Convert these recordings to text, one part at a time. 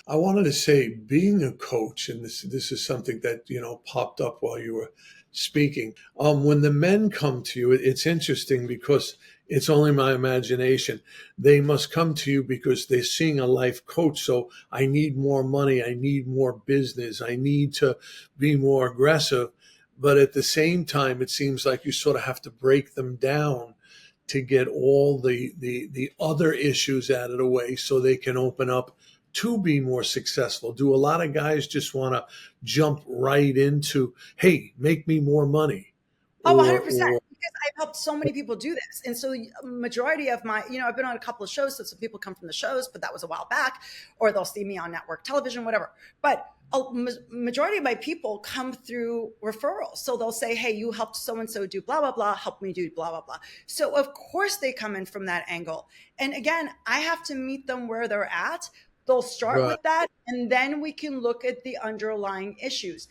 I wanted to say, being a coach, and this is something that popped up while you were speaking. When the men come to you, it's interesting because it's only my imagination. They must come to you because they're seeing a life coach. So I need more money. I need more business. I need to be more aggressive. But at the same time, it seems like you sort of have to break them down to get all the other issues out of the way so they can open up to be more successful. Do a lot of guys just want to jump right into, hey, make me more money? Oh, Or 100%. Because I've helped so many people do this. And so the majority of my, I've been on a couple of shows. So some people come from the shows, but that was a while back, or they'll see me on network television, whatever. But a majority of my people come through referrals. So they'll say, hey, you helped so-and-so do blah, blah, blah, help me do blah, blah, blah. So of course they come in from that angle. And again, I have to meet them where they're at. They'll start right, with that. And then we can look at the underlying issues.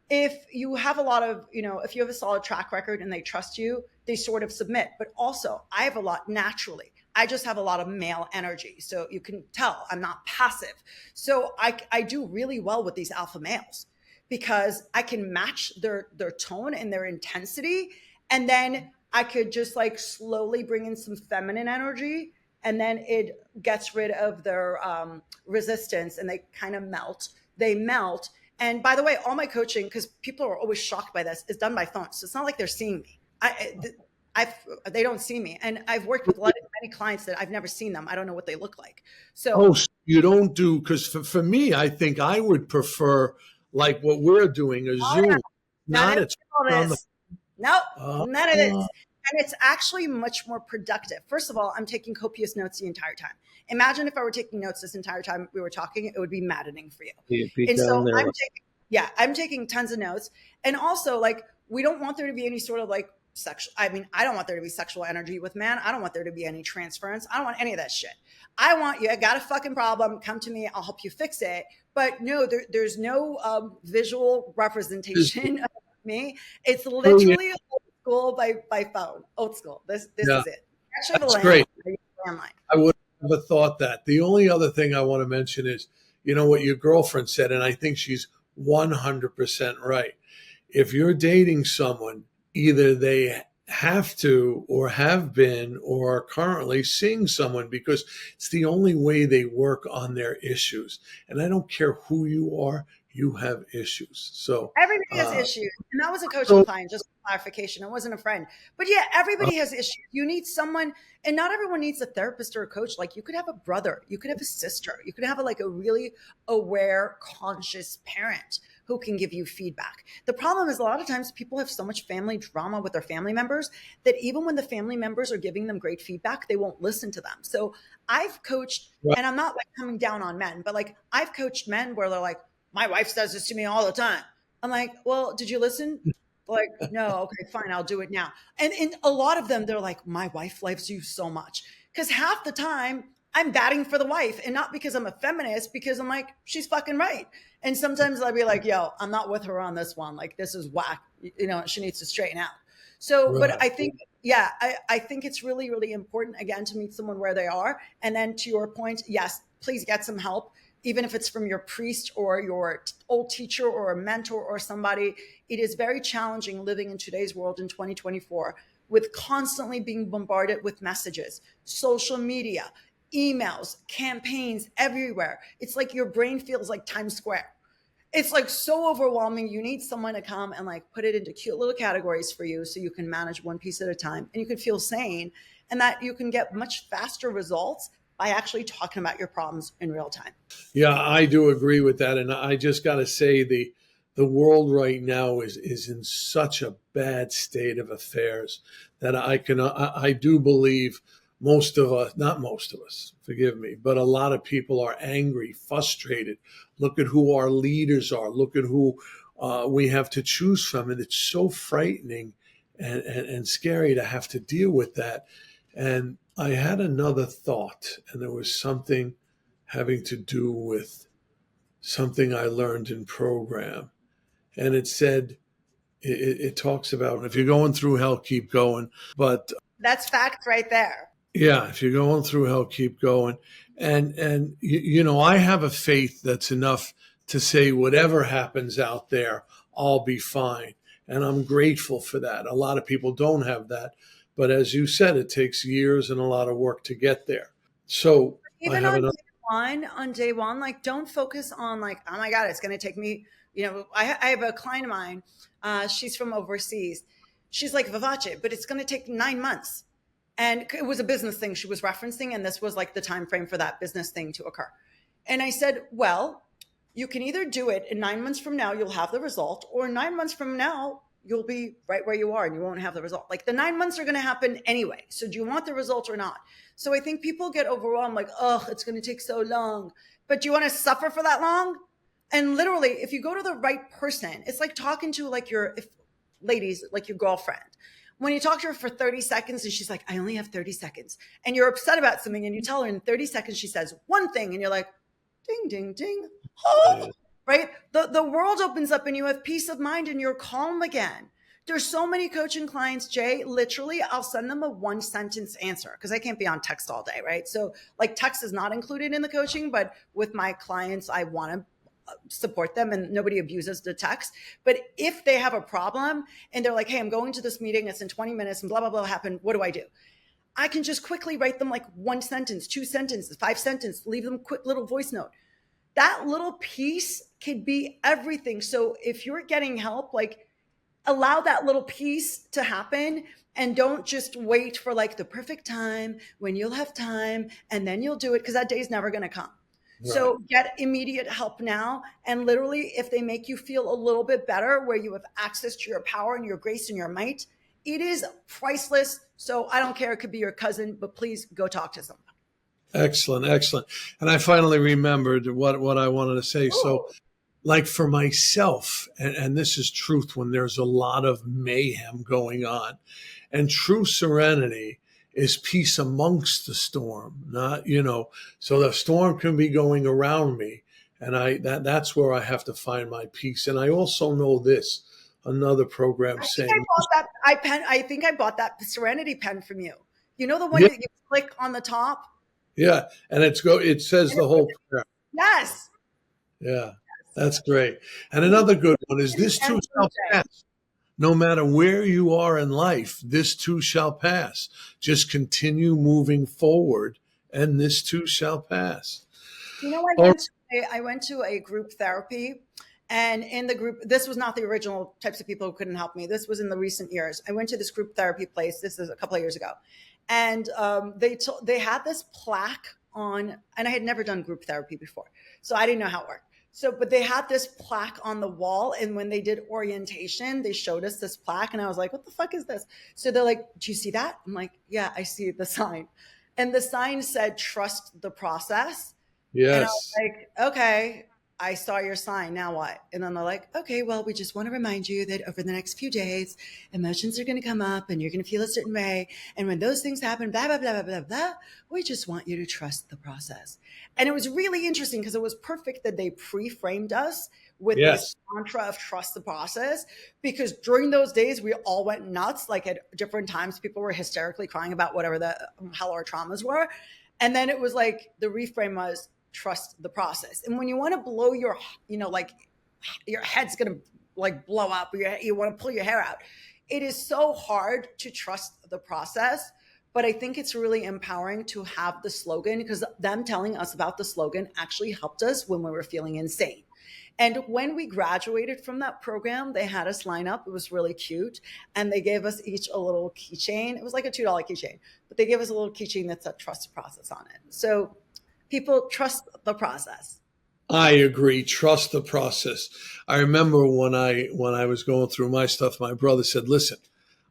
If you have a lot of, if you have a solid track record and they trust you, they sort of submit. But also, I have a lot naturally. I just have a lot of male energy. So you can tell I'm not passive. So I do really well with these alpha males because I can match their tone and their intensity. And then I could just like slowly bring in some feminine energy. And then it gets rid of their resistance and they kind of melt. They melt, and by the way, all my coaching, because people are always shocked by this, is done by phone. So it's not like they're seeing me. They don't see me. And I've worked with many clients that I've never seen them. I don't know what they look like. So, oh, so you don't do, because for me, I think I would prefer like what we're doing, a oh yeah, Zoom, none not of it's all on the, this. Nope, uh, none of uh, this. And it's actually much more productive. First of all, I'm taking copious notes the entire time. Imagine if I were taking notes this entire time we were talking, it would be maddening for you. you'd be And so down there. I'm taking tons of notes. And also, like, we don't want there to be any sort of like sexual, I mean, I don't want there to be sexual energy with men. I don't want there to be any transference. I don't want any of that shit. I want you, I got a fucking problem, come to me, I'll help you fix it. But no, there's no visual representation of me. It's Oh, yeah, literally old school by phone. Old school. This yeah, is it. Actually, have a that's great. landline. I use a landline. I would have never thought that. The only other thing I want to mention is, what your girlfriend said, and I think she's 100% right. If you're dating someone, either they have to or have been or are currently seeing someone because it's the only way they work on their issues. And I don't care who you are, you have issues. So, Everybody has uh, issues. And that was a coaching so client, just for clarification. It wasn't a friend. But yeah, uh, everybody has issues. You need someone, and not everyone needs a therapist or a coach. Like you could have a brother, you could have a sister, you could have like a really aware, conscious parent who can give you feedback. The problem is a lot of times people have so much family drama with their family members that even when the family members are giving them great feedback, they won't listen to them. So I've coached, right, and I'm not like coming down on men, but like I've coached men where they're like, my wife says this to me all the time. I'm like, well, did you listen? Like, no, okay, fine, I'll do it now. And a lot of them, they're like, my wife loves you so much. Because half the time I'm batting for the wife and not because I'm a feminist, because I'm like, she's fucking right. And sometimes I'll be like, yo, I'm not with her on this one. Like, this is whack. She needs to straighten out. So, but right. I think, yeah, I think it's really, really important, again, to meet someone where they are. And then to your point, yes, please get some help, even if it's from your priest or your old teacher or a mentor or somebody. It is very challenging living in today's world in 2024 with constantly being bombarded with messages, social media, emails, campaigns everywhere. It's like your brain feels like Times Square. It's like so overwhelming. You need someone to come and like put it into cute little categories for you so you can manage one piece at a time and you can feel sane, and that you can get much faster results by actually talking about your problems in real time. Yeah, I do agree with that, and I just got to say the world right now is in such a bad state of affairs that I do believe most of us, not most of us, forgive me, but a lot of people are angry, frustrated. Look at who our leaders are. Look at who we have to choose from, and it's so frightening and scary to have to deal with that. And I had another thought, and there was something having to do with something I learned in program. And it said, it talks about if you're going through hell, keep going. But That's fact right there. yeah, if you're going through hell, keep going. And I have a faith that's enough to say whatever happens out there, I'll be fine. And I'm grateful for that. A lot of people don't have that. But as you said, it takes years and a lot of work to get there. So I Even have another. on day one, like don't focus on like, oh my God, it's going to take me, I have a client of mine. She's from overseas. She's like Vivace, but it's going to take 9 months. And it was a business thing she was referencing. And this was like the time frame for that business thing to occur. And I said, well, you can either do it in 9 months from now, you'll have the result, or 9 months from now, you'll be right where you are and you won't have the result. Like the 9 months are going to happen anyway. So do you want the result or not? So I think people get overwhelmed, like, oh, it's going to take so long. But do you want to suffer for that long? And literally, if you go to the right person, it's like talking to like ladies, like your girlfriend. When you talk to her for 30 seconds and she's like, I only have 30 seconds, and you're upset about something and you tell her in 30 seconds, she says one thing and you're like, ding, ding, ding. Oh, right? The world opens up and you have peace of mind and you're calm again. There's so many coaching clients, Jay, literally, I'll send them a 1 sentence answer because I can't be on text all day, right? So, like, text is not included in the coaching, but with my clients, I want to support them and nobody abuses the text. But if they have a problem and they're like, hey, I'm going to this meeting, it's in 20 minutes and blah, blah, blah happened, what do I do? I can just quickly write them like 1 sentence, 2 sentences, 5 sentences, leave them a quick little voice note. That little piece could be everything. So if you're getting help, like allow that little piece to happen and don't just wait for like the perfect time when you'll have time and then you'll do it, because that day is never going to come. Right. So get immediate help now. And literally, if they make you feel a little bit better, where you have access to your power and your grace and your might, it is priceless. So I don't care. It could be your cousin, but please go talk to someone. Excellent, excellent. And I finally remembered what I wanted to say. So, like for myself, and this is truth when there's a lot of mayhem going on, and true serenity is peace amongst the storm, not, so the storm can be going around me. And that's where I have to find my peace. And I also know this, another program I think I saying, bought that I think I bought that Serenity pen from you. You know the one yeah, that you click on the top? yeah. And it says the whole prayer. Yes. Yeah, that's great. And another good one is this too shall pass. No matter where you are in life, this too shall pass. Just continue moving forward, and this too shall pass. Oh, I went to a group therapy, and in the group, this was not the original types of people who couldn't help me. This was in the recent years. I went to this group therapy place. This is a couple of years ago, and they had this plaque on, and I had never done group therapy before, so I didn't know how it worked. So, but they had this plaque on the wall, and when they did orientation, they showed us this plaque, and I was like, "What the fuck is this?" So they're like, "Do you see that?" I'm like, "Yeah, I see the sign," and the sign said, "Trust the process." And I was yes. like, okay, I saw your sign. Now what? And then they're like, okay, well, we just want to remind you that over the next few days, emotions are going to come up and you're going to feel a certain way. And when those things happen, blah, blah, blah, blah, blah, blah, we just want you to trust the process. And it was really interesting because it was perfect that they pre-framed us with this Yes. mantra of trust the process, because during those days we all went nuts. Like at different times people were hysterically crying about whatever the hell our traumas were. And then it was like the reframe was trust the process. And when you want to blow your, like your head's going to like blow up, or you want to pull your hair out, it is so hard to trust the process. But I think it's really empowering to have the slogan, because them telling us about the slogan actually helped us when we were feeling insane. And when we graduated from that program, they had us line up. It was really cute. And they gave us each a little keychain. It was like a $2 keychain, but they gave us a little keychain that said trust the process on it. So people trust the process. I agree. Trust the process. I remember when I was going through my stuff, my brother said, "Listen,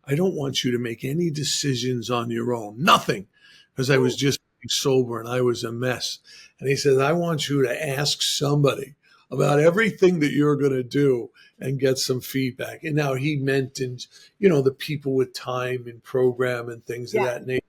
I don't want you to make any decisions on your own. Nothing," because I was just sober and I was a mess. And he said, "I want you to ask somebody about everything that you're going to do and get some feedback." And now he meant the people with time and program and things of Yeah. that nature.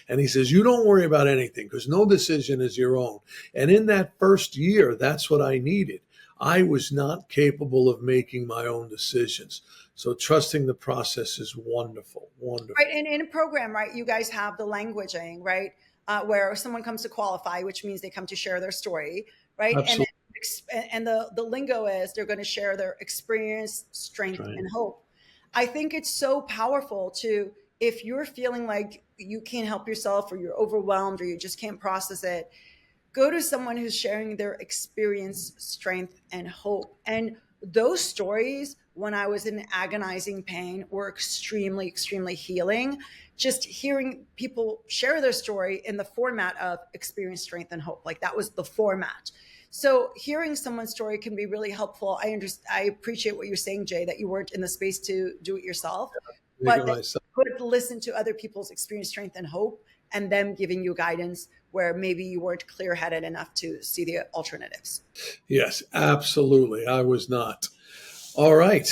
And he says, "You don't worry about anything because no decision is your own." And in that first year, that's what I needed. I was not capable of making my own decisions. So trusting the process is wonderful, wonderful. Right. And in a program, right, you guys have the languaging, right? where someone comes to qualify, which means they come to share their story, right? And Absolutely. the lingo is they're going to share their experience, strength, Right. and hope. I think it's so powerful to, if you're feeling like you can't help yourself or you're overwhelmed or you just can't process it, go to someone who's sharing their experience, strength, and hope. And those stories, when I was in agonizing pain, were extremely, extremely healing. Just hearing people share their story in the format of experience, strength, and hope. Like that was the format. So hearing someone's story can be really helpful. I appreciate what you're saying, Jay, that you weren't in the space to do it yourself, Make it but that myself. you could listen to other people's experience, strength, and hope, and them giving you guidance where maybe you weren't clear headed enough to see the alternatives. Yes, absolutely. I was not. All right.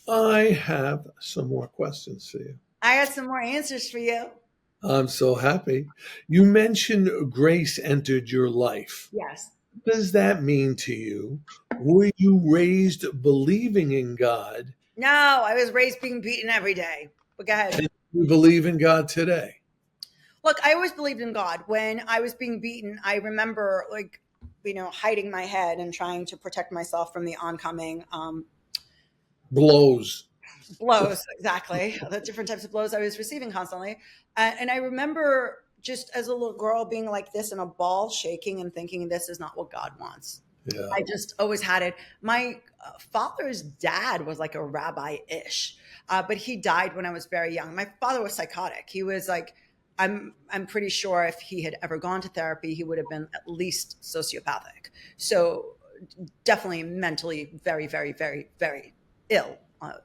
I have some more questions for you. I got some more answers for you. I'm so happy. You mentioned grace entered your life. Yes. What does that mean to you? Were you raised believing in God? No, I was raised being beaten every day. But go ahead. And you believe in God today? Look, I always believed in God. When I was being beaten, I remember like, hiding my head and trying to protect myself from the oncoming Blows. blows. Exactly. The different types of blows I was receiving constantly. And I remember just as a little girl being like this in a ball, shaking and thinking, this is not what God wants. Yeah. I just always had it. My father's dad was like a rabbi-ish, but he died when I was very young. My father was psychotic. He was like, I'm pretty sure if he had ever gone to therapy, he would have been at least sociopathic. So definitely mentally very, very, very, very ill,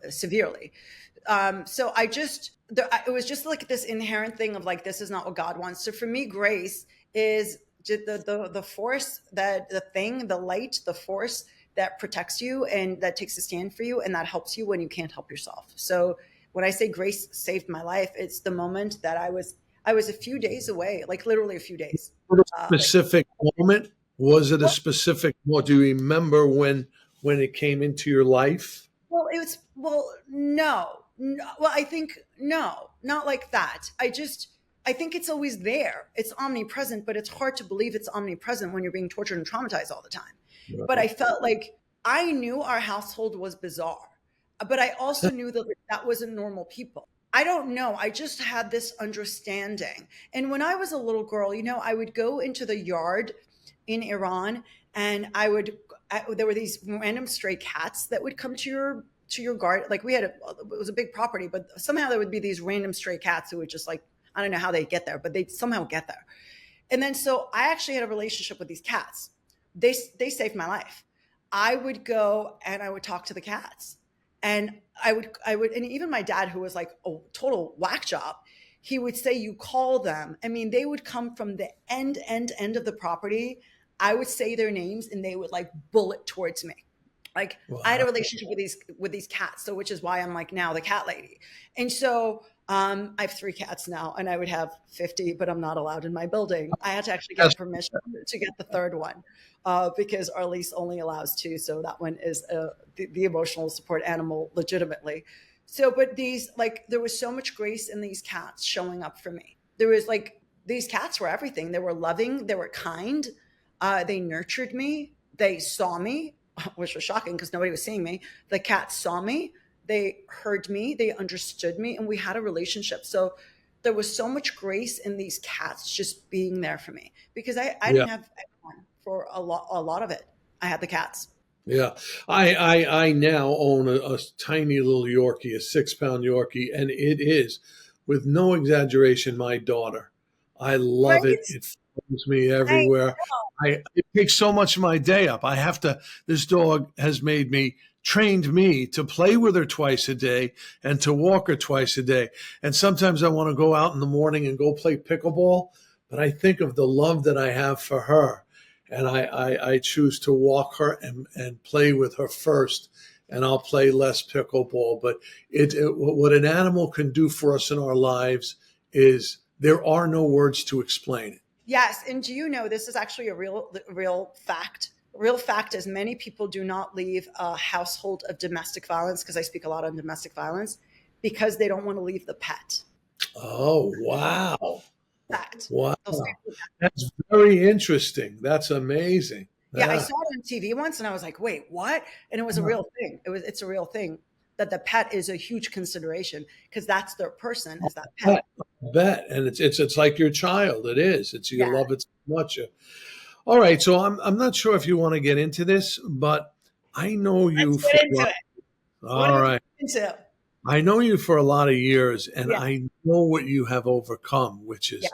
severely. So it was just like this inherent thing of like, this is not what God wants. So for me, grace is the force, that the thing, the light, the force that protects you and that takes a stand for you and that helps you when you can't help yourself. So when I say grace saved my life, it's the moment that I was a few days away, like literally a few days. For a Like, specific moment? Was it a well, specific moment? Do you remember when it came into your life? no. Well, I think no, not like that. I think it's always there. It's omnipresent, but it's hard to believe it's omnipresent when you're being tortured and traumatized all the time. But Right. I felt like I knew our household was bizarre, but I also knew that that wasn't normal people. I don't know. I just had this understanding. And when I was a little girl, I would go into the yard in Iran and there were these random stray cats that would come to your garden. Like it was a big property, but somehow there would be these random stray cats who would just like, I don't know how they get there, but they'd somehow get there. And then so I actually had a relationship with these cats. They saved my life. I would go and I would talk to the cats. And I would, and even my dad, who was like a total whack job, he would say, you call them. I mean, they would come from the end of the property. I would say their names and they would like bullet towards me. Like I had a Wow. relationship with these cats, so which is why I'm like now the cat lady. And so I have 3 cats now, and I would have 50, but I'm not allowed in my building. I had to actually get Yes. permission to get the third one because our lease only allows 2. So that one is the emotional support animal legitimately. So, but there was so much grace in these cats showing up for me. There was like, these cats were everything. They were loving, they were kind, they nurtured me, they saw me, which was shocking because nobody was seeing me. The cats saw me, they heard me, they understood me, and we had a relationship. So there was so much grace in these cats just being there for me because I Yeah. didn't have anyone for a lot of it. I had the cats. Yeah. I now own a tiny little Yorkie, a 6 pound Yorkie, and it is, with no exaggeration, my daughter. I love it. Right? It follows me I everywhere. It takes so much of my day up. This dog has trained me to play with her twice a day and to walk her twice a day. And sometimes I want to go out in the morning and go play pickleball, but I think of the love that I have for her, and I choose to walk her and play with her first, and I'll play less pickleball. But what an animal can do for us in our lives is there are no words to explain it. Yes, and do you know this is actually a real fact? Real fact is many people do not leave a household of domestic violence, because I speak a lot on domestic violence, because they don't want to leave the pet. Oh, wow. Fact. Wow. They'll say food. That's very interesting. That's amazing. Yeah, I Yeah. saw it on TV once and I was like, wait, what? And it was a real thing. It's a real thing that the pet is a huge consideration because that's their person is that pet. Bet, bet. And it's like your child. It is. It's you Yeah. love it so much. All right. So I'm not sure if you want to get into this, but I know you Let's for get a into lot. it. What are All we right. getting into? I know you for a lot of years, and Yeah. I know what you have overcome, which is Yes.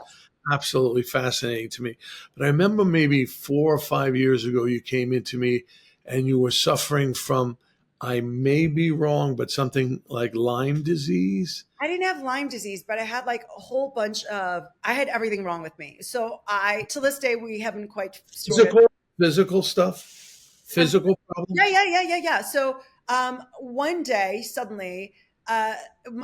absolutely fascinating to me. But I remember maybe 4 or 5 years ago, you came into me and you were suffering from, I may be wrong, but something like Lyme disease. I didn't have Lyme disease, but I had like a whole bunch of, I had everything wrong with me. So to this day, we haven't quite sorted. Physical, physical stuff, Um, physical Yeah, problems. yeah, yeah, yeah, yeah. So one day, suddenly, uh,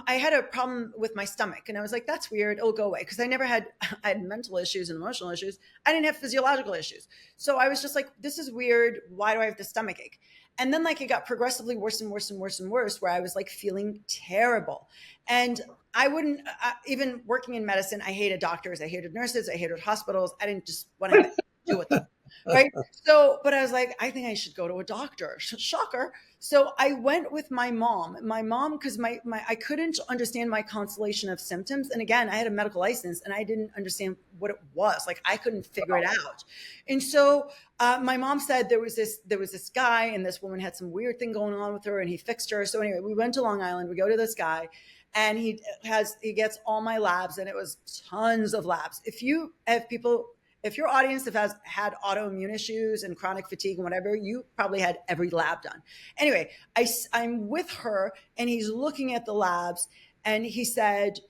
I had a problem with my stomach, and I was like, "That's weird. It'll go away." Because I never had, I had mental issues and emotional issues. I didn't have physiological issues. So I was just like, "This is weird. Why do I have the stomach ache?" And then like it got progressively worse and worse and worse and worse, where I was like feeling terrible, and I wouldn't even working in medicine. I hated doctors. I hated nurses. I hated hospitals. I didn't just want to deal with them. Right. So, but I was like, I think I should go to a doctor. Shocker. So I went with my mom. My mom, because my I couldn't understand my constellation of symptoms. And again, I had a medical license and I didn't understand what it was. Like I couldn't figure it out. And so my mom said there was this guy and this woman had some weird thing going on with her and he fixed her. So anyway, we went to Long Island. We go to this guy and he gets all my labs and it was tons of labs. If your audience has had autoimmune issues and chronic fatigue and whatever, you probably had every lab done. Anyway, I'm with her and he's looking at the labs and he said,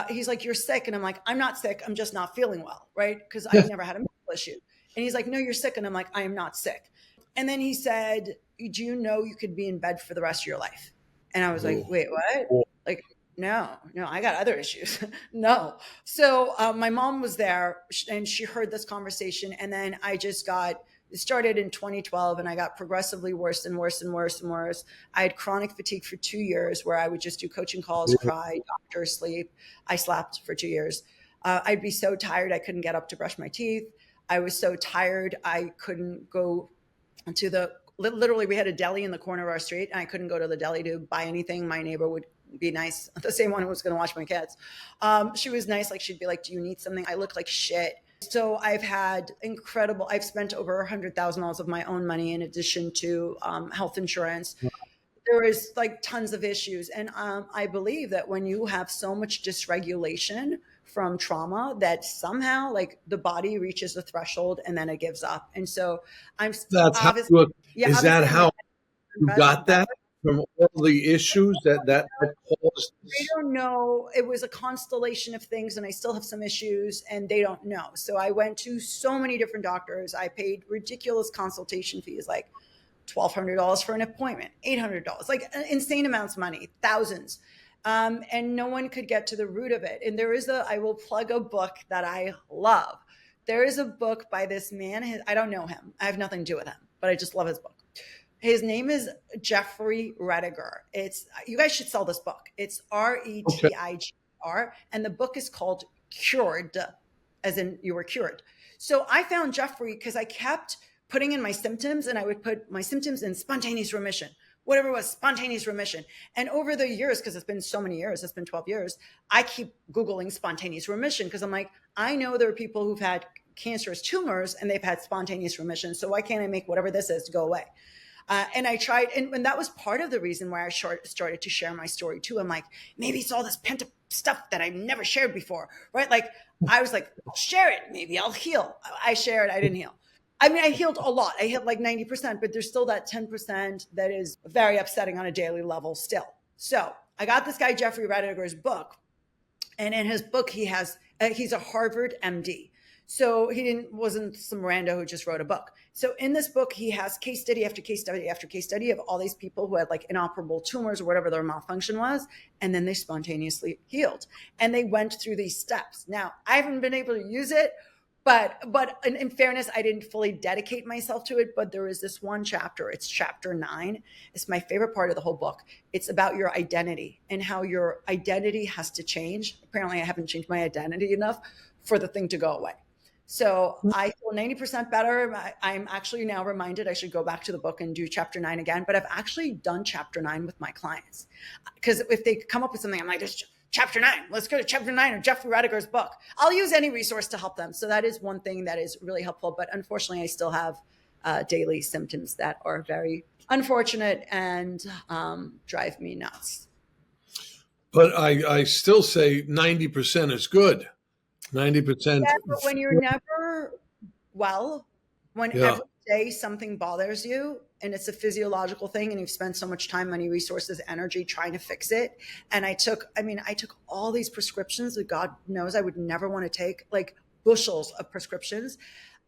he's like, "You're sick." And I'm like, "I'm not sick. I'm just not feeling well." Right. Because I've never had a medical issue. And he's like, "No, you're sick." And I'm like, "I am not sick." And then he said, "Do you know you could be in bed for the rest of your life?" And I was like, Oh, "Wait, what?" oh, Like, no, no, I got other issues. No. So my mom was there and she heard this conversation. And then it started in 2012 and I got progressively worse and worse and worse and worse. I had chronic fatigue for 2 years where I would just do coaching calls, cry, doctor, sleep. I slept for 2 years. I'd be so tired I couldn't get up to brush my teeth. I was so tired I couldn't go to literally we had a deli in the corner of our street and I couldn't go to the deli to buy anything. My neighbor would be nice, the same one who was going to watch my kids. She was nice, like she'd be like, "Do you need something?" I look like shit. So I've spent over $100,000 of my own money in addition to health insurance. There is like tons of issues, and I believe that when you have so much dysregulation from trauma, that somehow like the body reaches a threshold and then it gives up. And so I'm that's how obviously, you, yeah, is that obviously I'm how you got better. that from all the issues that caused They this? don't know. It was a constellation of things, and I still have some issues, and they don't know. So I went to so many different doctors. I paid ridiculous consultation fees, like $1,200 for an appointment, $800, like insane amounts of money, thousands. And no one could get to the root of it. And I will plug a book that I love. There is a book by this man. I don't know him. I have nothing to do with him, but I just love his book. His name is Jeffrey Rediger. You guys should sell this book. It's Okay. Retigr, and the book is called Cured, as in you were cured. So I found Jeffrey because I kept putting in my symptoms, and I would put my symptoms in spontaneous remission, whatever it was, spontaneous remission. And over the years, because it's been so many years, it's been 12 years, I keep Googling spontaneous remission because I'm like, I know there are people who've had cancerous tumors and they've had spontaneous remission. So why can't I make whatever this is to go away? And I tried, and that was part of the reason why I started to share my story too. I'm like, maybe it's all this pent up stuff that I've never shared before, right? Like, I was like, I'll share it. Maybe I'll heal. I shared, I didn't heal. I mean, I healed a lot. I hit like 90%, but there's still that 10% that is very upsetting on a daily level still. So I got this guy, Jeffrey Rediger's book. And in his book, he's a Harvard MD. So wasn't some rando who just wrote a book. So in this book, he has case study after case study after case study of all these people who had like inoperable tumors or whatever their malfunction was, and then they spontaneously healed. And they went through these steps. Now, I haven't been able to use it, but in fairness, I didn't fully dedicate myself to it. But there is this one chapter. It's chapter 9. It's my favorite part of the whole book. It's about your identity and how your identity has to change. Apparently, I haven't changed my identity enough, for the thing to go away. So I feel 90% better. I'm actually now reminded I should go back to the book and do chapter 9 again, but I've actually done chapter 9 with my clients. Because if they come up with something, I'm like, this chapter 9, let's go to chapter 9 of Jeffrey Rediger's book. I'll use any resource to help them. So that is one thing that is really helpful. But unfortunately, I still have daily symptoms that are very unfortunate and drive me nuts. But I still say 90% is good. 90%. Yeah, but when you're never well, when Yeah. every day something bothers you and it's a physiological thing and you've spent so much time, money, resources, energy trying to fix it. And I took all these prescriptions that God knows I would never want to take, like bushels of prescriptions,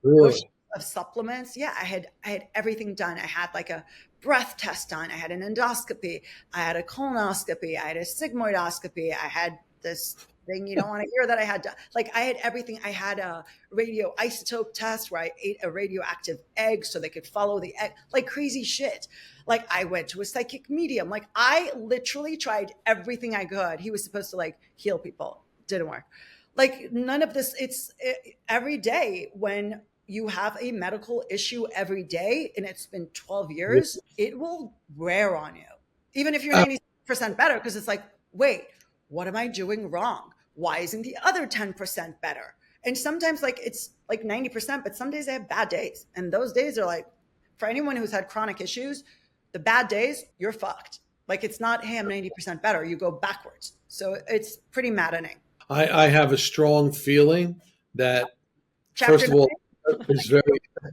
bushels Really? of supplements. Yeah, I had everything done. I had like a breath test done. I had an endoscopy. I had a colonoscopy. I had a sigmoidoscopy. I had this thing you don't want to hear that I had to, like, I had everything. I had a radioisotope test where I ate a radioactive egg so they could follow the egg, like crazy shit. Like I went to a psychic medium. Like I literally tried everything I could. He was supposed to like heal people. Didn't work. Like none of this. Every day when you have a medical issue every day and it's been 12 years, it will wear on you. Even if you're Uh, 90% better, because it's like, wait, what am I doing wrong? Why isn't the other 10% better? And sometimes like it's like 90%, but some days I have bad days. And those days are like, for anyone who's had chronic issues, the bad days, you're fucked. Like it's not, hey, I'm 90% better. You go backwards. So it's pretty maddening. I have a strong feeling that, Chapter first of all, nine. it's very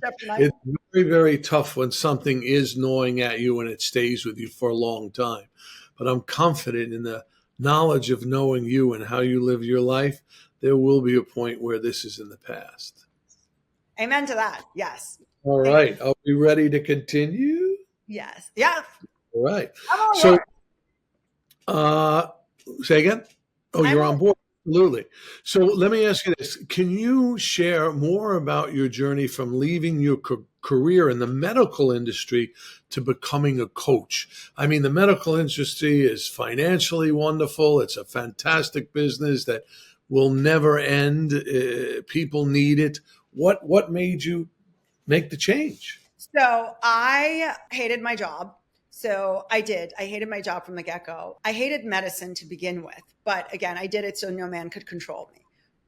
Chapter nine. it's very tough when something is gnawing at you and it stays with you for a long time. But I'm confident in the knowledge of knowing you and how you live your life. There will be a point where this is in the past. Amen to that. Yes. All Amen. right. Are we ready to continue? Yes. Yeah. All right. I'm all So, yours. uh, say again. Oh, I'm you're all on board. Absolutely. So let me ask you this. Can you share more about your journey from leaving your career in the medical industry to becoming a coach? I mean, the medical industry is financially wonderful. It's a fantastic business that will never end. People need it. What made you make the change? So I hated my job. So I did. I hated my job from the get go. I hated medicine to begin with. But again, I did it so no man could control me.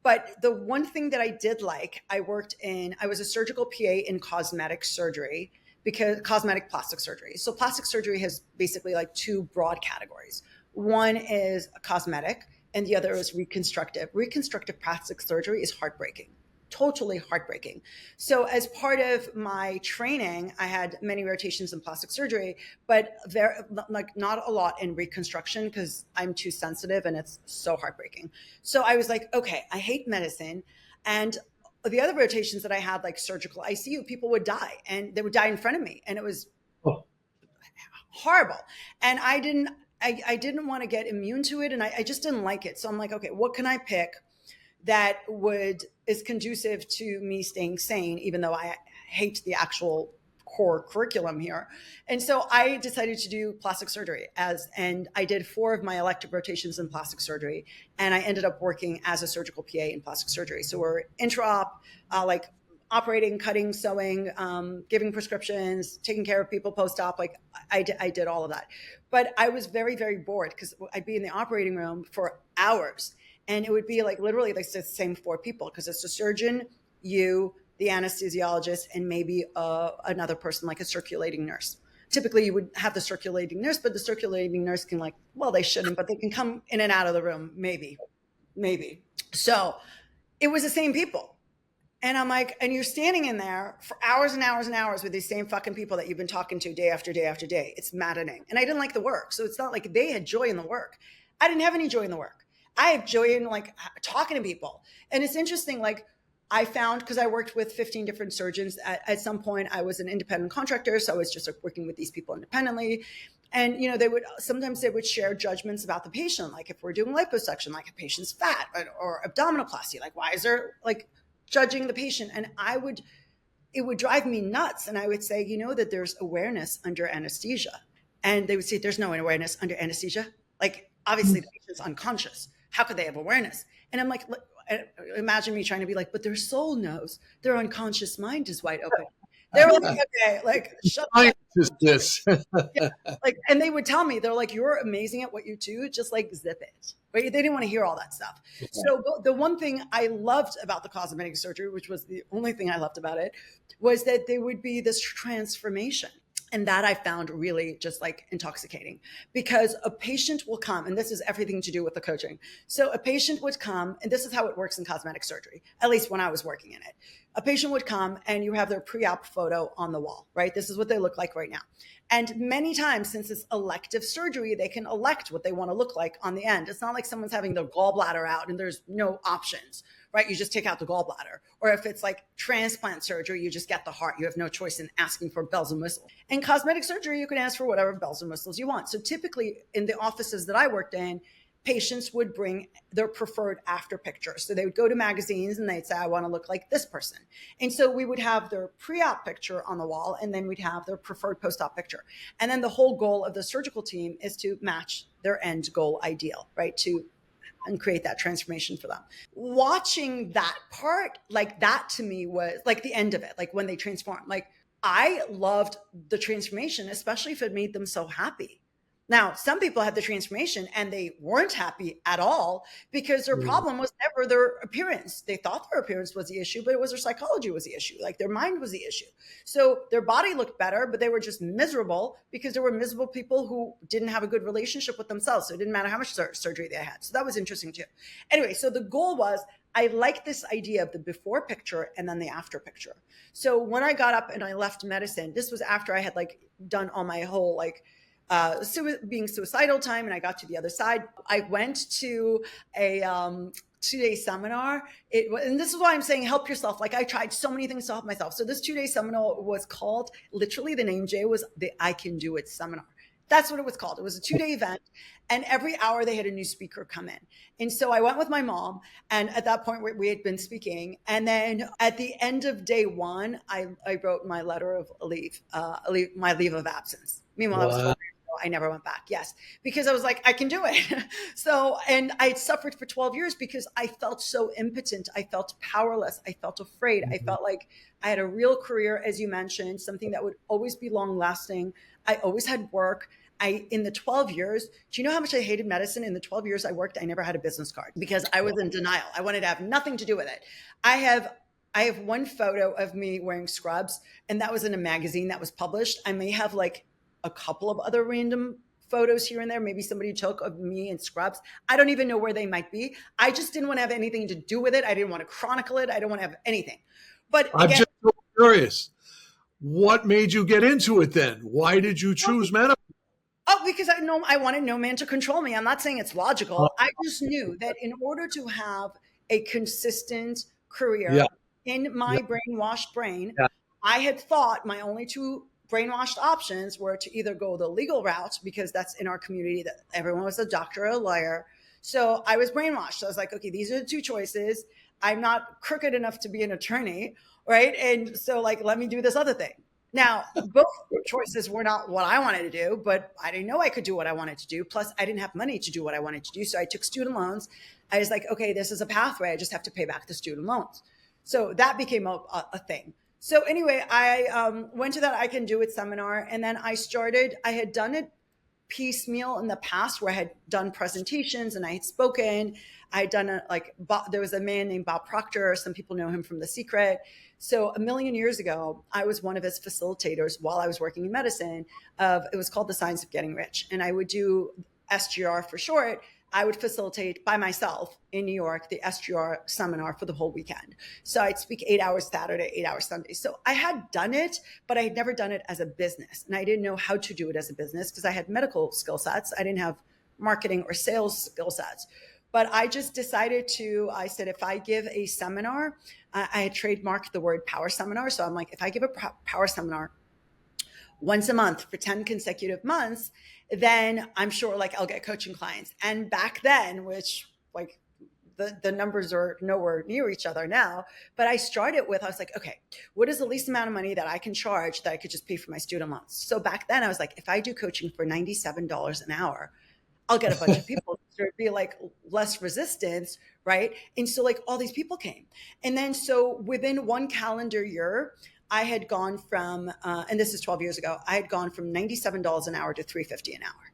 But the one thing that I did like, I was a surgical PA in cosmetic surgery, because cosmetic plastic surgery. So plastic surgery has basically like two broad categories. One is cosmetic and the other is reconstructive. Reconstructive plastic surgery is heartbreaking, totally heartbreaking. So as part of my training, I had many rotations in plastic surgery, but very like not a lot in reconstruction because I'm too sensitive and it's so heartbreaking. So I was like, okay, I hate medicine. And the other rotations that I had, like surgical ICU, people would die and they would die in front of me. And it was Oh, horrible. And I didn't want to get immune to it. And I just didn't like it. So I'm like, okay, what can I pick that is conducive to me staying sane, even though I hate the actual core curriculum here. And so I decided to do plastic surgery and I did 4 of my elective rotations in plastic surgery. And I ended up working as a surgical PA in plastic surgery. So we're intra-op, like operating, cutting, sewing, giving prescriptions, taking care of people post-op. Like I did all of that. But I was very, very bored because I'd be in the operating room for hours. And it would be like literally like the same 4 people because it's the surgeon, you, the anesthesiologist, and maybe another person like a circulating nurse. Typically, you would have the circulating nurse, but the circulating nurse can they shouldn't, but they can come in and out of the room, maybe. So it was the same people. And I'm like, and you're standing in there for hours and hours and hours with these same fucking people that you've been talking to day after day after day. It's maddening. And I didn't like the work. So it's not like they had joy in the work. I didn't have any joy in the work. I have joy in like talking to people. And it's interesting, like I found, because I worked with 15 different surgeons at some point, I was an independent contractor. So I was just like working with these people independently. And, sometimes they would share judgments about the patient. Like if we're doing liposuction, like a patient's fat or abdominoplasty, like why is there like judging the patient? And it would drive me nuts. And I would say, that there's awareness under anesthesia. And they would say, there's no awareness under anesthesia. Like obviously the patient's unconscious. How could they have awareness? And I'm like, and imagine me trying to be like, but their soul knows, their unconscious mind is wide open. They were like, okay, like shut the Science fuck is this. yeah, like, and they would tell me, they're like, you're amazing at what you do, just like zip it. Right? They didn't want to hear all that stuff. So the one thing I loved about the cosmetic surgery, which was the only thing I loved about it, was that there would be this transformation. And that I found really just like intoxicating, because a patient will come, and this is everything to do with the coaching. So a patient would come, and this is how it works in cosmetic surgery, at least when I was working in it. A patient would come and you have their pre-op photo on the wall, right? This is what they look like right now. And many times, since it's elective surgery, they can elect what they want to look like on the end. It's not like someone's having their gallbladder out and there's no options, right? You just take out the gallbladder. Or if it's like transplant surgery, you just get the heart. You have no choice in asking for bells and whistles. In cosmetic surgery, you can ask for whatever bells and whistles you want. So typically in the offices that I worked in, patients would bring their preferred after pictures. So they would go to magazines and they'd say, I want to look like this person. And so we would have their pre-op picture on the wall, and then we'd have their preferred post-op picture. And then the whole goal of the surgical team is to match their end goal ideal, right? And create that transformation for them. Watching that part, like that to me was like the end of it, like when they transform. Like I loved the transformation, especially if it made them so happy. Now, some people had the transformation and they weren't happy at all because their problem was never their appearance. They thought their appearance was the issue, but it was their psychology was the issue. Like their mind was the issue. So their body looked better, but they were just miserable because there were miserable people who didn't have a good relationship with themselves. So it didn't matter how much surgery they had. So that was interesting too. Anyway, so the goal was, I like this idea of the before picture and then the after picture. So when I got up and I left medicine, this was after I had like done all my whole like being suicidal time, and I got to the other side. I went to a 2-day seminar. And this is why I'm saying help yourself. Like I tried so many things to help myself. So this 2-day seminar was called, literally the name Jay was the I Can Do It seminar. That's what it was called. It was a 2-day event. And every hour they had a new speaker come in. And so I went with my mom. And at that point we had been speaking. And then at the end of day one, I wrote my letter of leave, my leave of absence. Meanwhile, I was 12 years old. I never went back. Yes. Because I was like, I can do it. So, and I had suffered for 12 years because I felt so impotent. I felt powerless. I felt afraid. I felt like I had a real career, as you mentioned, something that would always be long lasting. I always had work. In the 12 years, do you know how much I hated medicine? In the 12 years I worked, I never had a business card because I was in denial. I wanted to have nothing to do with it. I have one photo of me wearing scrubs, and that was in a magazine that was published. I may have like a couple of other random photos here and there. Maybe somebody took of me in scrubs. I don't even know where they might be. I just didn't want to have anything to do with it. I didn't want to chronicle it. I didn't want to have anything. But I'm again, just so curious. What made you get into it then? Why did you choose medical? oh, because I wanted no man to control me. I'm not saying it's logical. I just knew that in order to have a consistent Yeah, career in my brainwashed brain, yeah. I had thought my only two brainwashed options were to either go the legal route, because that's in our community that everyone was a doctor or a lawyer. So I was brainwashed. So I was like, okay, these are the two choices. I'm not crooked enough to be an attorney, right? And so like, let me do this other thing. Now, both choices were not what I wanted to do, but I didn't know I could do what I wanted to do. Plus, I didn't have money to do what I wanted to do. So I took student loans. I was like, okay, this is a pathway. I just have to pay back the student loans. So that became a thing. So anyway, I went to that I Can Do It seminar, and then I had done it piecemeal in the past where I had done presentations and I had spoken. I had done there was a man named Bob Proctor. Some people know him from The Secret. So a million years ago, I was one of his facilitators while I was working in medicine. It was called The Science of Getting Rich. And I would do SGR for short. I would facilitate by myself in New York the SGR seminar for the whole weekend. So I'd speak 8 hours Saturday, 8 hours Sunday. So I had done it, but I had never done it as a business. And I didn't know how to do it as a business because I had medical skill sets. I didn't have marketing or sales skill sets. But I just decided I said, if I give a seminar, I had trademarked the word power seminar. So I'm like, if I give a power seminar once a month for 10 consecutive months, then I'm sure like I'll get coaching clients. And back then, which like the numbers are nowhere near each other now, but I started with, I was like, okay, what is the least amount of money that I can charge that I could just pay for my student loans? So back then I was like, if I do coaching for $97 an hour, I'll get a bunch of people there'd be like less resistance, right? And so like all these people came. And then so within one calendar year, I had gone from, and this is 12 years ago, I had gone from $97 an hour to $350 an hour.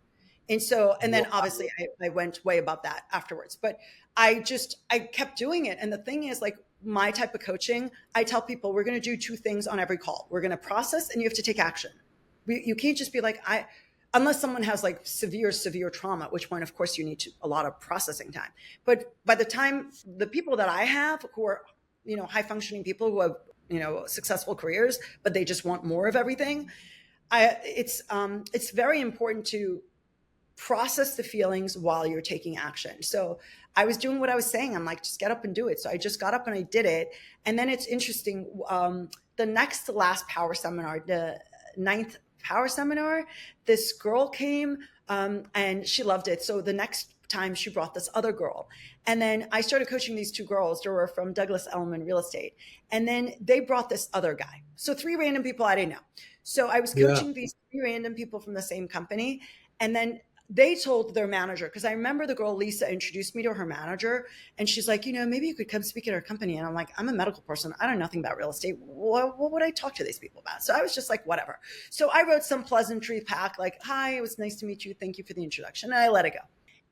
And so, and then obviously I went way above that afterwards, but I kept doing it. And the thing is like my type of coaching, I tell people we're going to do two things on every call. We're going to process and you have to take action. You can't just be like, unless someone has like severe trauma, at which point, of course, you need a lot of processing time. But by the time the people that I have who are, high functioning people who have, successful careers, but they just want more of everything. It's very important to process the feelings while you're taking action. So I was doing what I was saying. I'm like, just get up and do it. So I just got up and I did it. And then it's interesting. The next to last power seminar, the ninth power seminar, this girl came and she loved it. So the next time she brought this other girl. And then I started coaching these two girls. They were from Douglas Elliman Real Estate. And then they brought this other guy. So three random people I didn't know. So I was coaching these three random people from the same company. And then they told their manager, because I remember the girl Lisa introduced me to her manager, and she's like, maybe you could come speak at our company. And I'm like, I'm a medical person. I know nothing about real estate. What would I talk to these people about? So I was just like, whatever. So I wrote some pleasantry pack like, hi, it was nice to meet you. Thank you for the introduction. And I let it go.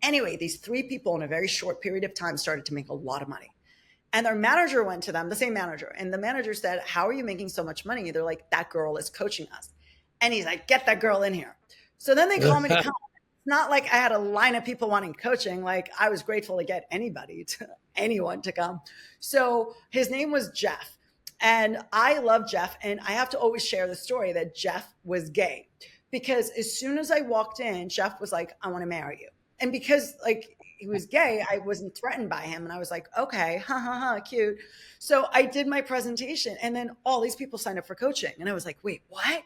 Anyway, these three people in a very short period of time started to make a lot of money. And their manager went to them, the same manager. And the manager said, how are you making so much money? They're like, that girl is coaching us. And he's like, get that girl in here. So then they call me to come. Not like I had a line of people wanting coaching. Like I was grateful to get anyone to come. So his name was Jeff. And I love Jeff. And I have to always share the story that Jeff was gay, because as soon as I walked in, Jeff was like, I want to marry you. And because like he was gay, I wasn't threatened by him. And I was like, okay, cute. So I did my presentation and then all these people signed up for coaching. And I was like, wait, what?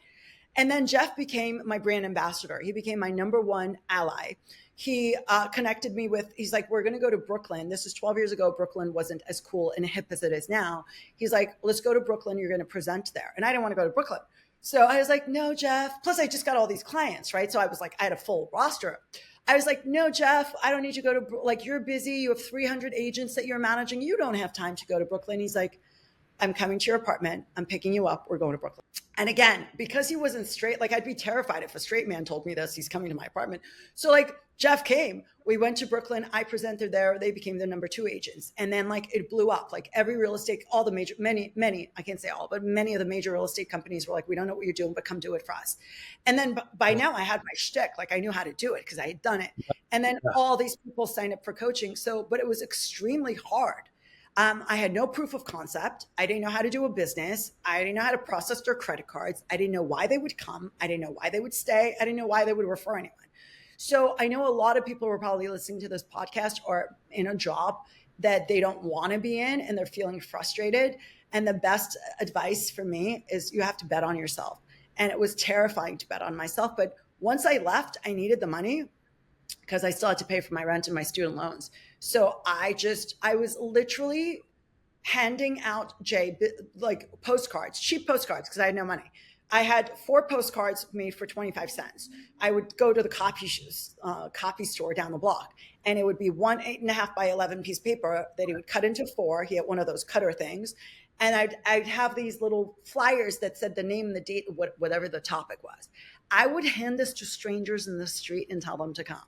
And then Jeff became my brand ambassador. He became my number one ally. He connected me with, he's like, we're going to go to Brooklyn. This is 12 years ago. Brooklyn wasn't as cool and hip as it is now. He's like, let's go to Brooklyn. You're going to present there. And I didn't want to go to Brooklyn. So I was like, no, Jeff. Plus I just got all these clients, right? So I was like, I had a full roster. I was like, no, Jeff, I don't need you to go to, like, you're busy. You have 300 agents that you're managing. You don't have time to go to Brooklyn. He's like, I'm coming to your apartment. I'm picking you up. We're going to Brooklyn. And again, because he wasn't straight, like I'd be terrified if a straight man told me this, he's coming to my apartment. So like Jeff came, we went to Brooklyn. I presented there. They became the number 2 agents. And then like it blew up, like every real estate, all the major, many, I can't say all, but many of the major real estate companies were like, we don't know what you're doing, but come do it for us. And then by now I had my shtick, like I knew how to do it because I had done it. And then all these people signed up for coaching. So, but it was extremely hard. I had no proof of concept. I didn't know how to do a business. I didn't know how to process their credit cards. I didn't know why they would come. I didn't know why they would stay. I didn't know why they would refer anyone. So I know a lot of people were probably listening to this podcast or in a job that they don't want to be in and they're feeling frustrated. And the best advice for me is you have to bet on yourself. And it was terrifying to bet on myself. But once I left, I needed the money because I still had to pay for my rent and my student loans. So I was literally handing out like postcards, cheap postcards, because I had no money. I had 4 postcards made for 25 cents. I would go to the copy store down the block, and it would be 1 8.5 by 11 piece of paper that he would cut into 4. He had one of those cutter things. And I'd have these little flyers that said the name, the date, whatever the topic was. I would hand this to strangers in the street and tell them to come.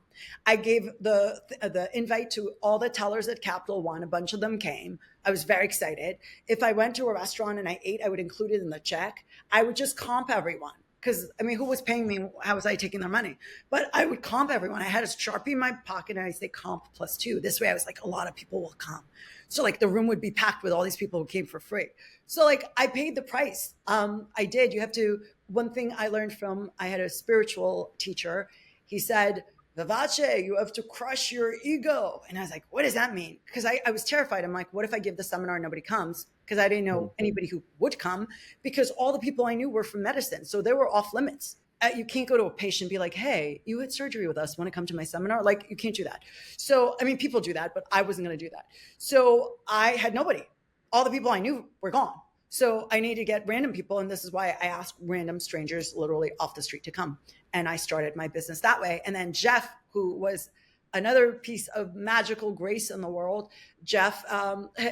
I gave the invite to all the tellers at Capital One. A bunch of them came. I was very excited. If I went to a restaurant and I ate, I would include it in the check. I would just comp everyone. Because, I mean, who was paying me? How was I taking their money? But I would comp everyone. I had a Sharpie in my pocket and I say comp +2. This way I was like, a lot of people will come. So like the room would be packed with all these people who came for free. So like I paid the price. I did. You have to, one thing I learned from, I had a spiritual teacher. He said, Vivace, you have to crush your ego. And I was like, what does that mean? Because I was terrified. I'm like, what if I give the seminar and nobody comes? Because I didn't know anybody who would come, because all the people I knew were from medicine. So they were off limits. You can't go to a patient and be like, hey, you had surgery with us. Want to come to my seminar? Like, you can't do that. So, I mean, people do that, but I wasn't going to do that. So I had nobody. All the people I knew were gone. So I needed to get random people. And this is why I asked random strangers literally off the street to come. And I started my business that way. And then Jeff, who was another piece of magical grace in the world. Jeff,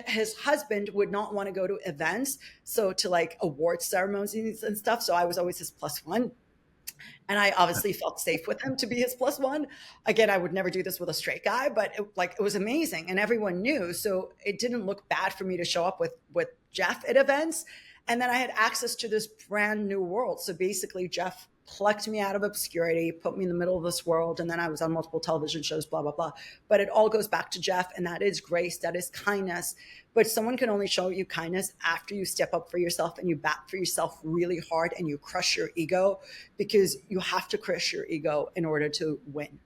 his husband would not want to go to events, so to like award ceremonies and stuff. So I was always his plus one. And I obviously felt safe with him to be his plus one. Again, I would never do this with a straight guy, but it was amazing, and everyone knew, so it didn't look bad for me to show up with Jeff at events. And then I had access to this brand new world. So basically, Jeff plucked me out of obscurity, put me in the middle of this world, and then I was on multiple television shows, blah blah blah. But it all goes back to Jeff, and that is grace, that is kindness. But someone can only show you kindness after you step up for yourself and you bat for yourself really hard and you crush your ego, because you have to crush your ego in order to win.